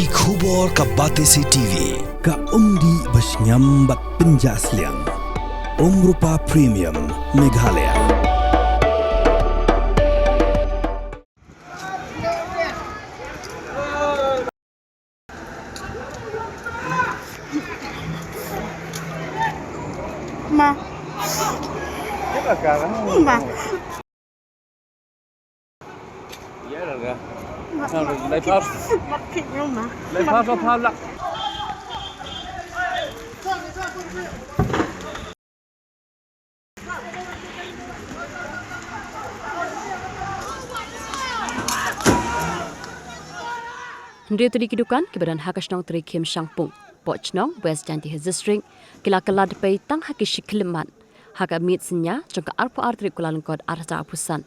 Ki khubor ka Batesi TV. Ka umdi basnyam bat penjaslian. Rupa Premium Meghalaya. Ma. Ma. Dạ rồi kìa. Sao rồi lấy phát? Mất thịt luôn mà. Lấy phát cho phát lặng. Hendri tu di Dukan kebadan hakasnong tri Kim Shangpung, Pochnong West Janti District, kila kala depai tang haki shikleman, haka mit senya jongka arpo artri kulalengkod arta apusan.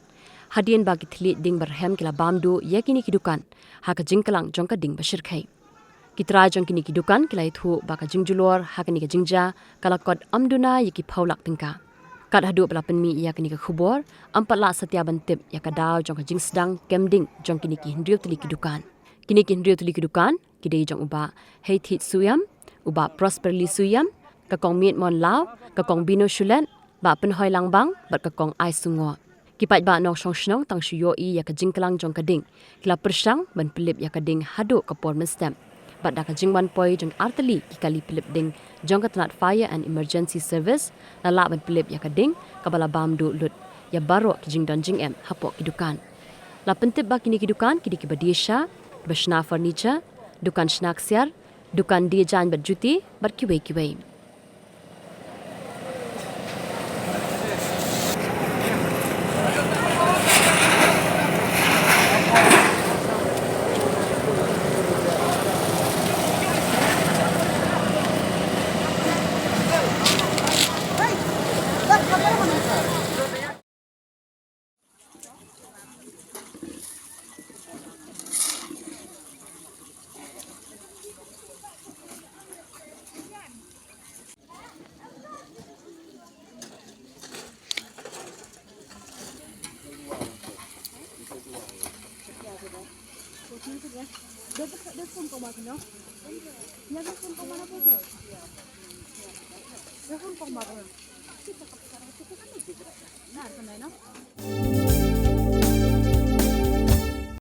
Hadian bagi Tylli ding berhem kila bamdu yakini Dukan, haka jingkelang jongka ding Shyrkhei. Kitra jongkini Dukan kila itu baka jingjulor haka ni jingja kala kod amduna yaki paulak tingka. Kad hadu belapen mi yakini khubor, ampat la setia bentip yakadaw jongka jingsedang kemding jongkini Hendri Tylli Dukan. Kini Hendri Tylli Dukan, kidei jong uba hei thit suyam, uba prosperly suyam, kakong miet mon lao, kakong bino shulet, ba penhoi langbang, bat kakong ai sungo. Kipat ba nong shong shnong tang shuyo i ya ka jingkelang jong kading, kila persang ban pelip ya kading hadu kapor menstem. Bat da ka jingwan poi jong arteli kikali pelip ding jong ka tenat fire and emergency service, lala ban pelip ya kading, kabala bamdu lut, ya baro ki jing don jing em hapok Dukan. La pentip ba kini Dukan, kidi kibadiesha, Bashna furniture, Dukan snaksiar, Dukan dia jan berjuti, berkiwai-kiwai. Dia pun kau makan, no? Dia pun kau mana pun. Dia pun kau makan. Kita sekarang kita kan ni juga. Nah, sampai no.